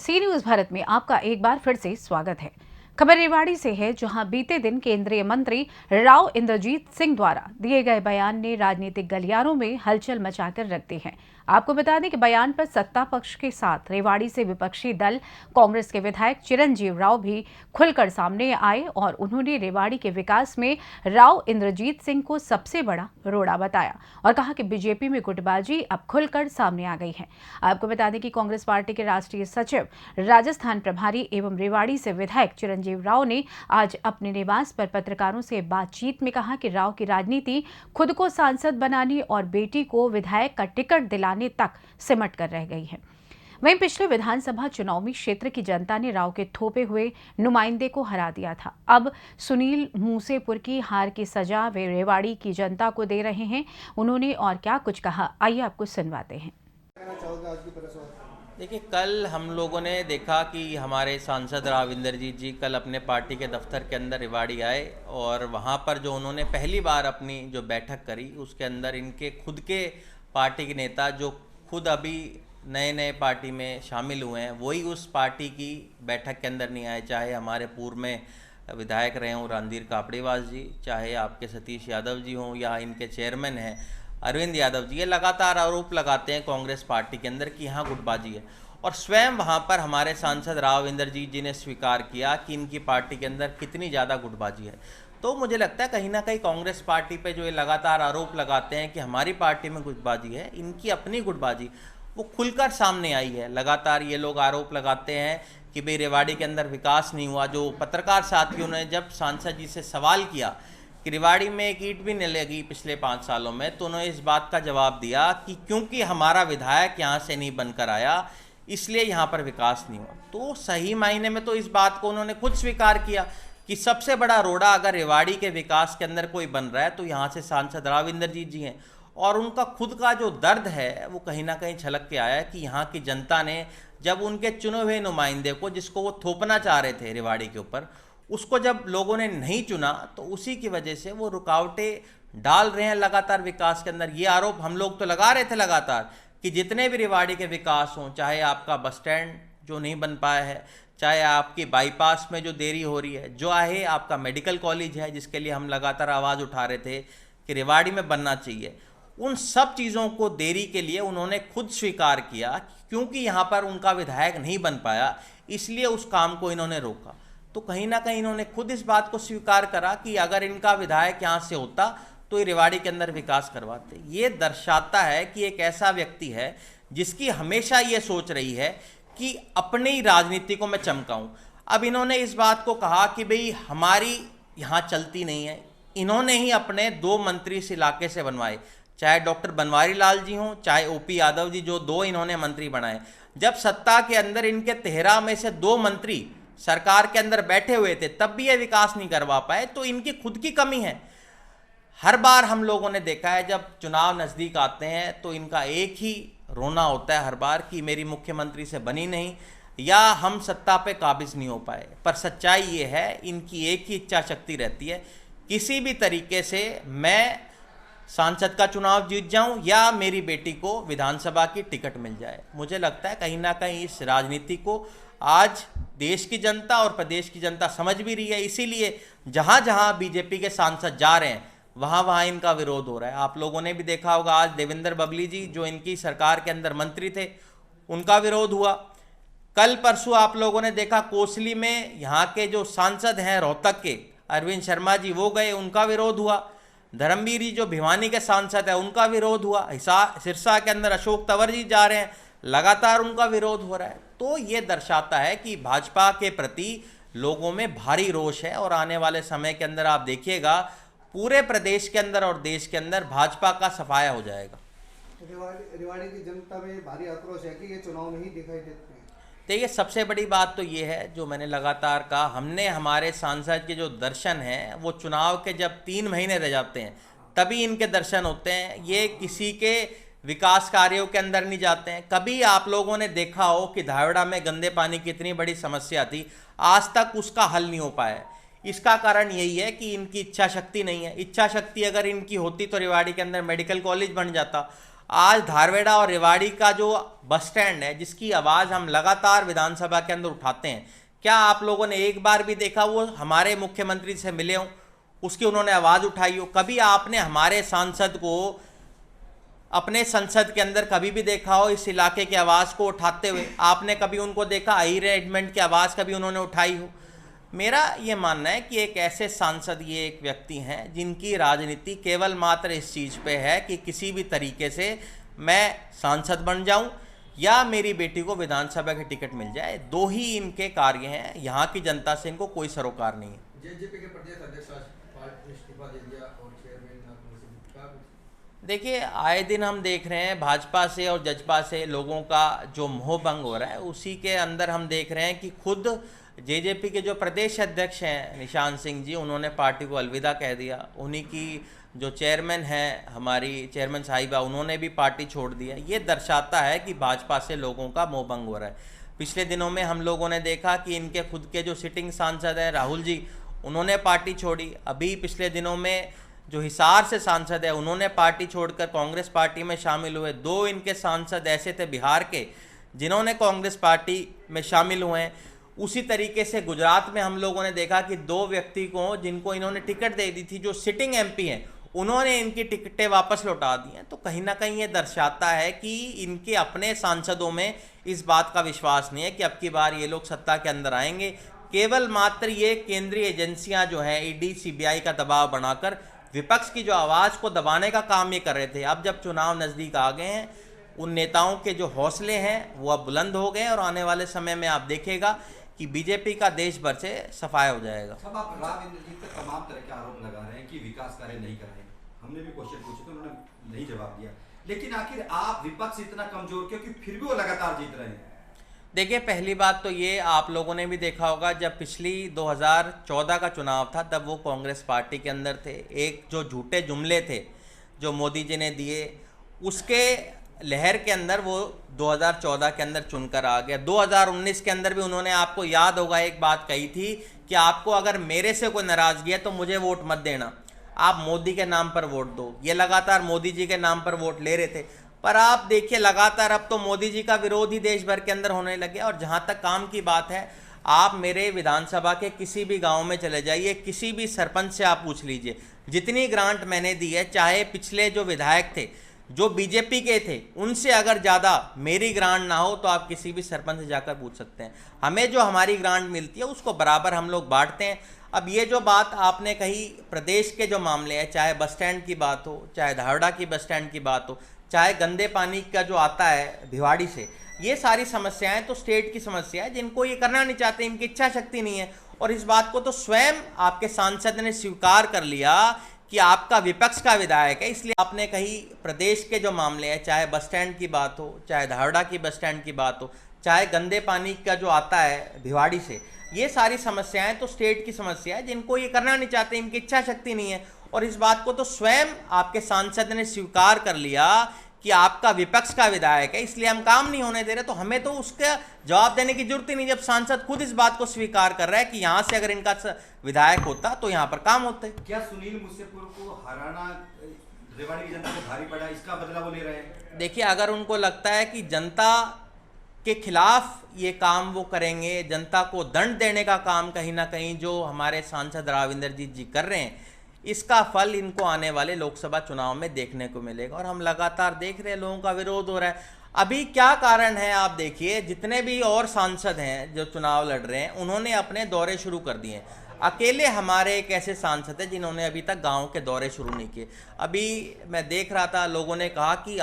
सी news Bharat में आपका एक बार फिर से स्वागत है। खबर रेवाड़ी से है, जहां बीते दिन केंद्रीय मंत्री राव इंद्रजीत सिंह द्वारा दिए गए बयान ने राजनीतिक गलियारों में हलचल मचाकर रख दी है। आपको बता दें कि बयान पर सत्ता पक्ष के साथ रेवाड़ी से विपक्षी दल कांग्रेस के विधायक चिरंजीव राव भी खुलकर सामने आए और उन्होंने रेवाड़ी के विकास में राव इंद्रजीत सिंह को सबसे बड़ा रोड़ा बताया और कहा कि बीजेपी में गुटबाजी अब खुलकर सामने आ गई है। आपको बता दें कि कांग्रेस पार्टी के राष्ट्रीय सचिव, राजस्थान प्रभारी एवं रेवाड़ी से विधायक चिरंजीव राव ने आज अपने निवास पर पत्रकारों से बातचीत में कहा कि राव की राजनीति खुद को सांसद बनाने और बेटी को विधायक का टिकट दिलाने तक सिमट कर रह गई है। वहीं पिछले विधानसभा चुनाव में क्षेत्र की जनता ने राव के थोपे हुए नुमाइंदे को हरा दिया था। अब सुनील मूसेपुर की हार की सजा वे रेवाड़ी की जनता को दे रहे हैं। उन्होंने और क्या कुछ कहा, आइए आपको सुनवाते हैं। देखिए, कल हम लोगों ने देखा कि हमारे सांसद राव इंद्रजीत जी कल अपने पार्टी के दफ्तर के अंदर रेवाड़ी आए और वहाँ पर जो उन्होंने पहली बार अपनी जो बैठक करी उसके अंदर इनके खुद के पार्टी के नेता जो खुद अभी नए नए पार्टी में शामिल हुए हैं वही उस पार्टी की बैठक के अंदर नहीं आए। चाहे हमारे पूर्व में विधायक रहे हों रणधीर कापड़ीवास जी, चाहे आपके सतीश यादव जी हों या इनके चेयरमैन हैं अरविंद यादव जी, ये लगातार आरोप लगाते हैं कांग्रेस पार्टी के अंदर कि यहाँ गुटबाजी है। और स्वयं वहाँ पर हमारे सांसद राव इंद्रजीत जी ने स्वीकार किया कि इनकी पार्टी के अंदर कितनी ज़्यादा गुटबाजी है। तो मुझे लगता है कहीं ना कहीं कांग्रेस पार्टी पे जो ये लगातार आरोप लगाते हैं कि हमारी पार्टी में गुटबाजी है, इनकी अपनी गुटबाजी वो खुलकर सामने आई है। लगातार ये लोग आरोप लगाते हैं कि भाई रेवाड़ी के अंदर विकास नहीं हुआ। जो पत्रकार साथियों ने जब सांसद जी से सवाल किया कि रेवाड़ी में एक ईंट भी नहीं लगी पिछले 5 सालों में, तो उन्होंने इस बात का जवाब दिया कि क्योंकि हमारा विधायक यहाँ से नहीं बनकर आया इसलिए यहाँ पर विकास नहीं हुआ। तो सही मायने में तो इस बात को उन्होंने खुद स्वीकार किया कि सबसे बड़ा रोड़ा अगर रेवाड़ी के विकास के अंदर कोई बन रहा है तो यहाँ से सांसद राव इंद्रजीत जी हैं। और उनका खुद का जो दर्द है वो कहीं ना कहीं छलक के आया है कि यहाँ की जनता ने जब उनके चुने हुए नुमाइंदे को, जिसको वो थोपना चाह रहे थे रेवाड़ी के ऊपर, उसको जब लोगों ने नहीं चुना तो उसी की वजह से वो रुकावटें डाल रहे हैं लगातार विकास के अंदर। ये आरोप हम लोग तो लगा रहे थे लगातार कि जितने भी रेवाड़ी के विकास हों, चाहे आपका बस स्टैंड जो नहीं बन पाया है, चाहे आपकी बाईपास में जो देरी हो रही है, जो है आपका मेडिकल कॉलेज है जिसके लिए हम लगातार आवाज़ उठा रहे थे कि रेवाड़ी में बनना चाहिए, उन सब चीज़ों को देरी के लिए उन्होंने खुद स्वीकार किया क्योंकि यहाँ पर उनका विधायक नहीं बन पाया इसलिए उस काम को इन्होंने रोका। तो कहीं ना कहीं इन्होंने खुद इस बात को स्वीकार करा कि अगर इनका विधायक यहाँ से होता तो ये रेवाड़ी के अंदर विकास करवाते। ये दर्शाता है कि एक ऐसा व्यक्ति है जिसकी हमेशा ये सोच रही है कि अपनी राजनीति को मैं चमकाऊं। अब इन्होंने इस बात को कहा कि भाई हमारी यहाँ चलती नहीं है। इन्होंने ही अपने 2 मंत्री इस इलाके से बनवाए, चाहे डॉक्टर बनवारी लाल जी हों, चाहे ओपी यादव जी, जो 2 इन्होंने मंत्री बनाए। जब सत्ता के अंदर इनके 13 में से 2 मंत्री सरकार के अंदर बैठे हुए थे तब भी ये विकास नहीं करवा पाए, तो इनकी खुद की कमी है। हर बार हम लोगों ने देखा है जब चुनाव नज़दीक आते हैं तो इनका एक ही रोना होता है हर बार कि मेरी मुख्यमंत्री से बनी नहीं या हम सत्ता पे काबिज नहीं हो पाए। पर सच्चाई ये है, इनकी एक ही इच्छा शक्ति रहती है, किसी भी तरीके से मैं सांसद का चुनाव जीत जाऊं या मेरी बेटी को विधानसभा की टिकट मिल जाए। मुझे लगता है कहीं ना कहीं इस राजनीति को आज देश की जनता और प्रदेश की जनता समझ भी रही है। इसीलिए जहां जहां बीजेपी के सांसद जा रहे हैं वहाँ वहाँ इनका विरोध हो रहा है। आप लोगों ने भी देखा होगा आज देवेंद्र बबली जी जो इनकी सरकार के अंदर मंत्री थे उनका विरोध हुआ। कल परसों आप लोगों ने देखा कोसली में यहाँ के जो सांसद हैं रोहतक के अरविंद शर्मा जी वो गए, उनका विरोध हुआ। धर्मवीर जी जो भिवानी के सांसद है उनका विरोध हुआ। सिरसा के अंदर अशोक तंवर जी जा रहे हैं, लगातार उनका विरोध हो रहा है। तो ये दर्शाता है कि भाजपा के प्रति लोगों में भारी रोष है और आने वाले समय के अंदर आप देखिएगा पूरे प्रदेश के अंदर और देश के अंदर भाजपा का सफाया हो जाएगा। रेवाड़ी की जनता में भारी आक्रोश है कि ये चुनाव में ही दिखाई देते हैं। देखिए, सबसे बड़ी बात तो ये है जो मैंने लगातार कहा, हमने हमारे सांसद के जो दर्शन हैं वो चुनाव के जब 3 महीने रह जाते हैं तभी इनके दर्शन होते हैं। ये किसी के विकास कार्यों के अंदर नहीं जाते हैं। कभी आप लोगों ने देखा हो कि धावड़ा में गंदे पानी की इतनी बड़ी समस्या थी, आज तक उसका हल नहीं हो पाया। इसका कारण यही है कि इनकी इच्छा शक्ति नहीं है। इच्छा शक्ति अगर इनकी होती तो रेवाड़ी के अंदर मेडिकल कॉलेज बन जाता। आज धारवेड़ा और रेवाड़ी का जो बस स्टैंड है, जिसकी आवाज़ हम लगातार विधानसभा के अंदर उठाते हैं, क्या आप लोगों ने एक बार भी देखा वो हमारे मुख्यमंत्री से मिले हों, उसकी उन्होंने आवाज़ उठाई हो? कभी आपने हमारे सांसद को अपने संसद के अंदर कभी भी देखा हो इस इलाके की आवाज़ को उठाते हुए? आपने कभी उनको देखा अरेंजमेंट की आवाज़ कभी उन्होंने उठाई हो? मेरा ये मानना है कि एक ऐसे सांसद, ये एक व्यक्ति हैं जिनकी राजनीति केवल मात्र इस चीज़ पे है कि किसी भी तरीके से मैं सांसद बन जाऊं या मेरी बेटी को विधानसभा की टिकट मिल जाए। दो ही इनके कार्य हैं, यहाँ की जनता से इनको कोई सरोकार नहीं है। जेजेपी के प्रदेश अध्यक्ष आज पार्टी इस्तीफा दे दिया और चेयरमैन देखिए, आए दिन हम देख रहे हैं भाजपा से और जजपा से लोगों का जो मोह भंग हो रहा है, उसी के अंदर हम देख रहे हैं कि खुद जेजेपी के जो प्रदेश अध्यक्ष हैं निशान सिंह जी, उन्होंने पार्टी को अलविदा कह दिया। उन्हीं की जो चेयरमैन हैं, हमारी चेयरमैन साहिबा, उन्होंने भी पार्टी छोड़ दिया। ये दर्शाता है कि भाजपा से लोगों का मोह भंग हो रहा है। पिछले दिनों में हम लोगों ने देखा कि इनके खुद के जो सिटिंग सांसद हैं राहुल जी, उन्होंने पार्टी छोड़ी। अभी पिछले दिनों में जो हिसार से सांसद है, उन्होंने पार्टी छोड़कर कांग्रेस पार्टी में शामिल हुए। दो इनके सांसद ऐसे थे बिहार के जिन्होंने कांग्रेस पार्टी में शामिल हुए हैं। उसी तरीके से गुजरात में हम लोगों ने देखा कि दो व्यक्ति को, जिनको इन्होंने टिकट दे दी थी, जो सिटिंग एमपी हैं, उन्होंने इनकी टिकटें वापस लौटा दी हैं। तो कहीं ना कहीं ये दर्शाता है कि इनके अपने सांसदों में इस बात का विश्वास नहीं है कि अब की बार ये लोग सत्ता के अंदर आएंगे। केवल मात्र ये केंद्रीय एजेंसियां जो हैं, ईडी, सीबीआई का दबाव बनाकर विपक्ष की जो आवाज़ को दबाने का काम ये कर रहे थे। अब जब चुनाव नज़दीक आ गए हैं, उन नेताओं के जो हौसले हैं वो अब बुलंद हो गए हैं और आने वाले समय में आप देखेगा कि बीजेपी का देश भर से सफाया हो जाएगा। सब आप राव इंद्रजीत पर तमाम तरह के आरोप लगा रहे हैं कि विकास कार्य नहीं कर रहे हैं। हमने भी क्वेश्चन पूछे तो उन्होंने नहीं जवाब दिया, लेकिन आखिर आप विपक्ष इतना कमजोर क्यों कि फिर भी वो लगातार जीत रहे हैं? देखिए, पहली बात तो ये, आप लोगों ने भी देखा होगा जब पिछली 2014 का चुनाव था, तब वो कांग्रेस पार्टी के अंदर थे। एक जो झूठे जुमले थे जो मोदी जी ने दिए, उसके लहर के अंदर वो 2014 के अंदर चुनकर आ गया। 2019 के अंदर भी उन्होंने, आपको याद होगा, एक बात कही थी कि आपको अगर मेरे से कोई नाराज़गी है तो मुझे वोट मत देना, आप मोदी के नाम पर वोट दो। ये लगातार मोदी जी के नाम पर वोट ले रहे थे। पर आप देखिए, लगातार अब तो मोदी जी का विरोध ही देश भर के अंदर होने लगे। और जहाँ तक काम की बात है, आप मेरे विधानसभा के किसी भी गांव में चले जाइए, किसी भी सरपंच से आप पूछ लीजिए, जितनी ग्रांट मैंने दी है, चाहे पिछले जो विधायक थे जो बीजेपी के थे, उनसे अगर ज़्यादा मेरी ग्रांट ना हो तो आप किसी भी सरपंच से जाकर पूछ सकते हैं। हमें जो हमारी ग्रांट मिलती है उसको बराबर हम लोग बांटते हैं। अब ये जो बात आपने कही, प्रदेश के जो मामले हैं, चाहे बस स्टैंड की बात हो, चाहे धारड़ा की बस स्टैंड की बात हो, चाहे गंदे पानी का जो आता है भिवाड़ी से, ये सारी समस्याएं तो स्टेट की समस्या है जिनको ये करना नहीं चाहते, इनकी इच्छा शक्ति नहीं है। और इस बात को तो स्वयं आपके सांसद ने स्वीकार कर लिया कि आपका विपक्ष का विधायक है। इसलिए आपने कही, प्रदेश के जो मामले हैं, चाहे बस स्टैंड की बात हो, चाहे धारड़ा की बस स्टैंड की बात हो, चाहे गंदे पानी का जो आता है भिवाड़ी से, ये सारी समस्याएं तो स्टेट की समस्या है जिनको ये करना नहीं चाहते, इनकी इच्छा शक्ति नहीं है। और इस बात को तो स्वयं आपके सांसद ने स्वीकार कर लिया कि आपका विपक्ष का विधायक है, इसलिए हम काम नहीं होने दे रहे। तो हमें तो उसका जवाब देने की जरूरत ही नहीं, जब सांसद खुद इस बात को स्वीकार कर रहा है कि यहाँ से अगर इनका विधायक होता तो यहाँ पर काम होते। क्या सुनील मुसेपुर को हराना रेवाड़ी की जनता को भारी पड़ा, इसका बदला वो ले रहे हैं? देखिए, अगर उनको लगता है कि जनता के खिलाफ ये काम वो करेंगे, जनता को दंड देने का काम कहीं ना कहीं जो हमारे सांसद राव इंद्रजीत जी कर रहे हैं, इसका फल इनको आने वाले लोकसभा चुनाव में देखने को मिलेगा। और हम लगातार देख रहे हैं लोगों का विरोध हो रहा है। अभी क्या कारण है, आप देखिए, जितने भी और सांसद हैं जो चुनाव लड़ रहे हैं, उन्होंने अपने दौरे शुरू कर दिए हैं। अकेले हमारे एक ऐसे सांसद हैं जिन्होंने अभी तक गांव के दौरे शुरू नहीं किए। अभी मैं देख रहा था, लोगों ने कहा कि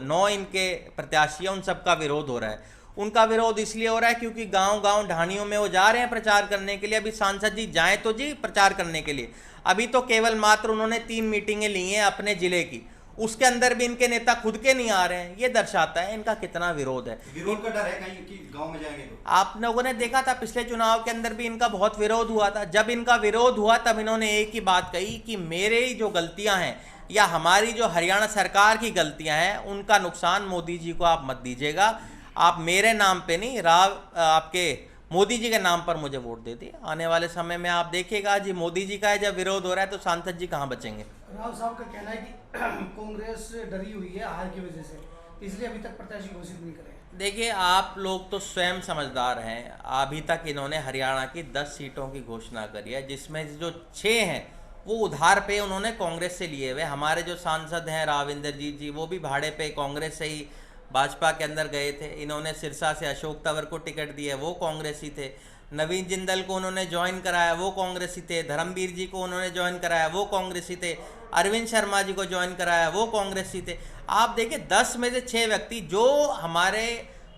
9 इनके प्रत्याशी हैं, उन सबका विरोध हो रहा है। उनका विरोध इसलिए हो रहा है क्योंकि गांव-गांव ढाणियों में वो जा रहे हैं प्रचार करने के लिए। अभी सांसद जी जाएं तो जी प्रचार करने के लिए, अभी तो केवल मात्र उन्होंने 3 मीटिंगें ली हैं अपने जिले की, उसके अंदर भी इनके नेता खुद के नहीं आ रहे हैं। ये दर्शाता है इनका कितना विरोध है। विरोध का डर है कहीं कि गांव में जाएंगे तो? आप लोगों ने देखा था पिछले चुनाव के अंदर भी इनका बहुत विरोध हुआ था। जब इनका विरोध हुआ तब इन्होंने एक ही बात कही कि मेरे जो गलतियां हैं या हमारी जो हरियाणा सरकार की गलतियां हैं, उनका नुकसान मोदी जी को आप मत दीजिएगा, आप मेरे नाम पे नहीं, आपके मोदी जी के नाम पर मुझे वोट दे दिए। आने वाले समय में आप देखिएगा जी, मोदी जी का जब विरोध हो रहा है तो सांसद जी कहाँ बचेंगे। राव साहब का कहना है कि कांग्रेस डरी हुई है हार की वजह से, इसलिए अभी तक प्रत्याशी घोषित नहीं करे। देखिए, आप लोग तो स्वयं समझदार हैं। अभी तक इन्होंने हरियाणा की 10 सीटों की घोषणा करी है, जिसमें जो 6 हैं वो उधार पे उन्होंने कांग्रेस से लिए हुए। हमारे जो सांसद हैं राव इंद्रजीत जी, वो भी भाड़े पे कांग्रेस से ही भाजपा के अंदर गए थे। इन्होंने सिरसा से अशोक तंवर को टिकट दिया, वो कांग्रेसी थे। नवीन जिंदल को उन्होंने ज्वाइन कराया, वो कांग्रेसी थे। धर्मवीर जी को उन्होंने ज्वाइन कराया, वो कांग्रेसी थे। अरविंद शर्मा जी को ज्वाइन कराया, वो कांग्रेसी थे। आप देखिए, 10 में से 6 व्यक्ति जो हमारे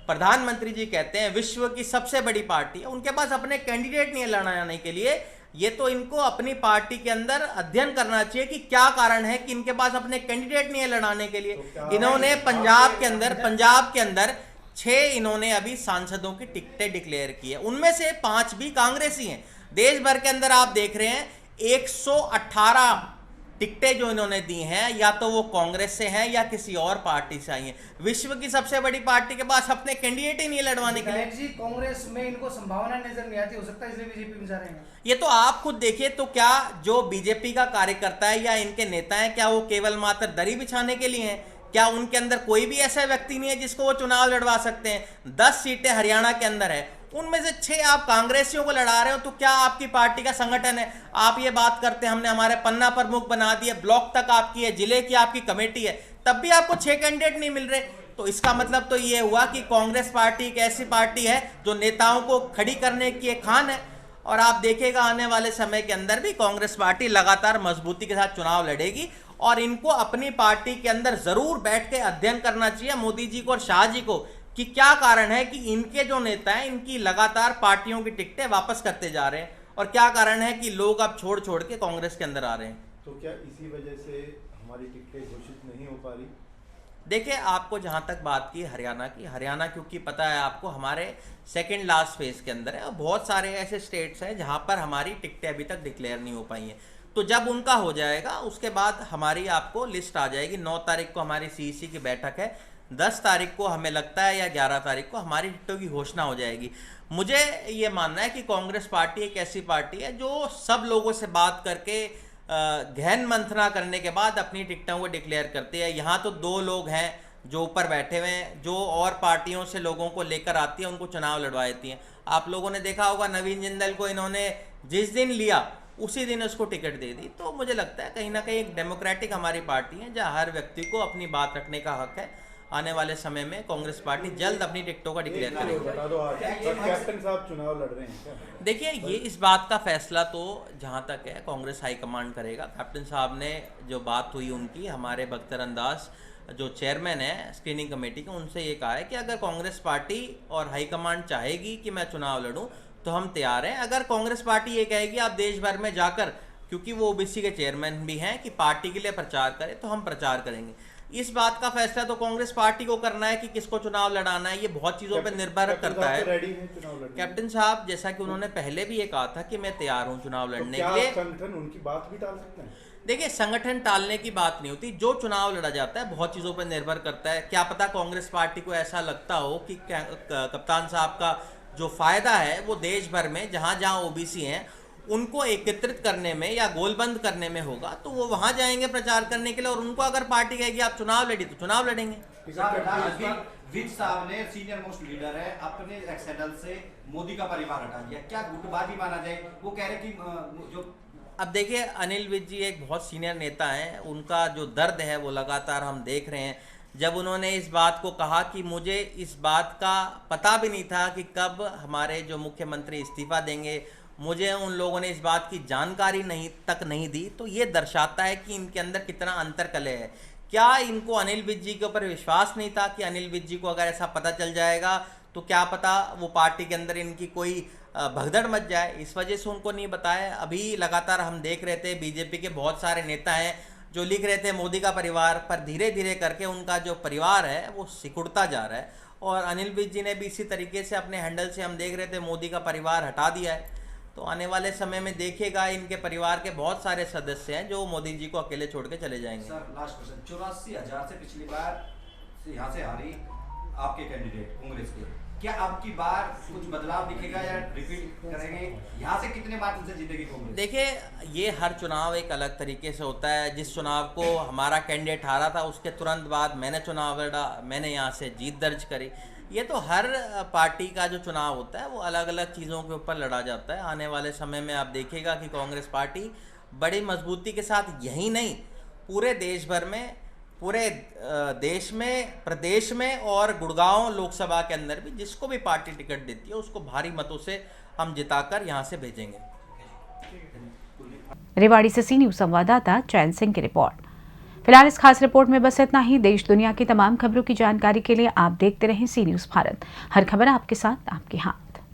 प्रधानमंत्री जी कहते हैं विश्व की सबसे बड़ी पार्टी है, उनके पास अपने कैंडिडेट नहीं है लड़ाने के लिए। ये तो इनको अपनी पार्टी के अंदर अध्ययन करना चाहिए कि क्या कारण है कि इनके पास अपने कैंडिडेट नहीं है लड़ाने के लिए। इन्होंने पंजाब के अंदर 6 इन्होंने अभी सांसदों की टिकटें डिक्लेयर की है, उनमें से 5 भी कांग्रेसी हैं। देश भर के अंदर आप देख रहे हैं 118 टिकटें जो इन्होंने दी हैं, या तो वो कांग्रेस से हैं या किसी और पार्टी से आई हैं। विश्व की सबसे बड़ी पार्टी के पास अपने कैंडिडेट ही नहीं लड़वाने के लिए। जी, कांग्रेस में इनको संभावना नजर नहीं आती, हो सकता है इसलिए बीजेपी में जा रहे हैं। ये तो आप खुद देखिए, तो क्या जो बीजेपी का कार्यकर्ता है या इनके नेता हैं, क्या वो केवल मात्र दरी बिछाने के लिए हैं? क्या उनके अंदर कोई भी ऐसा व्यक्ति नहीं है जिसको वो चुनाव लड़वा सकते हैं? 10 सीटें हरियाणा के अंदर है, उनमें से 6 आप कांग्रेसियों को लड़ा रहे हो, तो क्या आपकी पार्टी का संगठन है? आप ये बात करते हैं हमने हमारे पन्ना प्रमुख बना दिए, ब्लॉक तक आपकी है, जिले की आपकी कमेटी है, तब भी आपको 6 कैंडिडेट नहीं मिल रहे। तो इसका मतलब तो ये हुआ कि कांग्रेस पार्टी एक ऐसी पार्टी है जो नेताओं को खड़ी करने की एक खान है। और आप देखिएगा आने वाले समय के अंदर भी कांग्रेस पार्टी लगातार मजबूती के साथ चुनाव लड़ेगी। और इनको अपनी पार्टी के अंदर जरूर बैठ के अध्ययन करना चाहिए मोदी जी को और शाह जी को, कि क्या कारण है कि इनके जो नेता हैं इनकी लगातार पार्टियों की टिकटें वापस करते जा रहे हैं, और क्या कारण है कि लोग अब छोड़ छोड़ के कांग्रेस के अंदर आ रहे हैं। तो क्या इसी वजह से हमारी टिकटें घोषित नहीं हो पा रही? देखिए, आपको जहां तक बात की हरियाणा की, हरियाणा क्योंकि पता है आपको हमारे सेकंड लास्ट फेज के अंदर है, और बहुत सारे ऐसे स्टेट्स हैं जहां पर हमारी टिकटें अभी तक डिक्लेयर नहीं हो पाई हैं। तो जब उनका हो जाएगा उसके बाद हमारी आपको लिस्ट आ जाएगी। 9 तारीख को हमारी सीईसी की बैठक है, 10 तारीख को हमें लगता है या 11 तारीख को हमारी टिकटों की घोषणा हो जाएगी। मुझे ये मानना है कि कांग्रेस पार्टी एक ऐसी पार्टी है जो सब लोगों से बात करके गहन मंथना करने के बाद अपनी टिकटों को डिक्लेयर करती है। यहाँ तो 2 लोग हैं जो ऊपर बैठे हुए हैं, जो और पार्टियों से लोगों को लेकर आती है, उनको चुनाव लड़वा देती हैं। आप लोगों ने देखा होगा नवीन जिंदल को इन्होंने जिस दिन लिया उसी दिन उसको टिकट दे दी। तो मुझे लगता है कहीं ना कहीं एक डेमोक्रेटिक हमारी पार्टी है जहाँ हर व्यक्ति को अपनी बात रखने का हक है। आने वाले समय में कांग्रेस पार्टी जल्द अपनी टिकटों का डिक्लेयर करेगी। बता दो आज कैप्टन साहब चुनाव लड़ रहे हैं क्या? देखिए, ये इस बात का फैसला तो जहाँ तक है कांग्रेस हाईकमांड करेगा। कैप्टन साहब ने जो बात हुई उनकी, हमारे बख्तर अंदाज जो चेयरमैन है स्क्रीनिंग कमेटी के, उनसे ये कहा है कि अगर कांग्रेस पार्टी और हाईकमांड चाहेगी कि मैं चुनाव लड़ूं तो हम तैयार हैं। अगर कांग्रेस पार्टी ये कहेगी आप देश भर में जाकर, क्योंकि वो ओबीसी के चेयरमैन भी हैं, कि पार्टी के लिए प्रचार करें, तो हम प्रचार करेंगे। इस बात का फैसला तो कांग्रेस पार्टी को करना है कि किसको चुनाव लड़ाना है। ये बहुत चीज़ों पर निर्भर करता है। कैप्टन साहब, जैसा कि उन्होंने पहले भी ये कहा था कि मैं तैयार हूँ चुनाव लड़ने के लिए। संगठन उनकी बात भी टाल सकते हैं? देखिए, संगठन टालने की बात नहीं होती, जो चुनाव लड़ा जाता है बहुत चीज़ों पर निर्भर करता है। क्या पता कांग्रेस पार्टी को ऐसा लगता हो कि कप्तान साहब का जो फायदा है वो देश भर में जहाँ जहाँ ओबीसी हैं उनको एकत्रित करने में या गोलबंद करने में होगा, तो वो वहाँ जाएंगे प्रचार करने के लिए। और उनको अगर पार्टी कहेगी आप चुनाव लड़ी तो चुनाव लड़ेंगे। विज साहब ने सीनियर मोस्ट लीडर है, अपने एक्सएनएल से मोदी का परिवार हटा दिया, क्या गुटबाजी माना जाए? वो कह रहे कि जो अब देखिए, अनिल विज जी एक बहुत सीनियर नेता हैं, उनका जो दर्द है वो लगातार हम देख रहे हैं। जब उन्होंने इस बात को कहा कि मुझे इस बात का पता भी नहीं था कि कब हमारे जो मुख्यमंत्री इस्तीफा देंगे, मुझे उन लोगों ने इस बात की जानकारी नहीं दी, तो ये दर्शाता है कि इनके अंदर कितना अंतर्कलह है। क्या इनको अनिल विज जी के ऊपर विश्वास नहीं था कि अनिल विज जी को अगर ऐसा पता चल जाएगा तो क्या पता वो पार्टी के अंदर इनकी कोई भगदड़ मच जाए, इस वजह से उनको नहीं बताया। अभी लगातार हम देख रहे थे बीजेपी के बहुत सारे नेता हैं जो लिख रहे थे मोदी का परिवार, पर धीरे धीरे करके उनका जो परिवार है वो सिकुड़ता जा रहा है। और अनिल विज जी ने भी इसी तरीके से अपने हैंडल से हम देख रहे थे मोदी का परिवार हटा दिया है। तो आने वाले समय में देखिएगा इनके परिवार के बहुत सारे सदस्य हैं जो मोदी जी को अकेले छोड़ के चले जाएंगे। सर, लास्ट क्वेश्चन, 84,000 से पिछली बार यहाँ से हारी आपके कैंडिडेट कांग्रेस के, क्या अब की बार कुछ बदलाव दिखेगा या रिपीट करेंगे? यहाँ से कितने मार्जिन से जीतेगी कांग्रेस? देखिए, ये हर चुनाव एक अलग तरीके से होता है। जिस चुनाव को हमारा कैंडिडेट हारा था उसके तुरंत बाद मैंने चुनाव लड़ा, मैंने यहाँ से जीत दर्ज करी। ये तो हर पार्टी का जो चुनाव होता है वो अलग अलग चीज़ों के ऊपर लड़ा जाता है। आने वाले समय में आप देखिएगा कि कांग्रेस पार्टी बड़ी मजबूती के साथ यही नहीं पूरे देश भर में, पूरे देश में, प्रदेश में और गुड़गांव लोकसभा के अंदर भी जिसको भी पार्टी टिकट देती है उसको भारी मतों से हम जिताकर यहाँ से भेजेंगे। रेवाड़ी से सी न्यूज़ संवाददाता चैन सिंह की रिपोर्ट। फिलहाल इस खास रिपोर्ट में बस इतना ही। देश दुनिया की तमाम खबरों की जानकारी के लिए आप देखते रहें सी न्यूज़ भारत। हर खबर आपके साथ, आपके हाथ।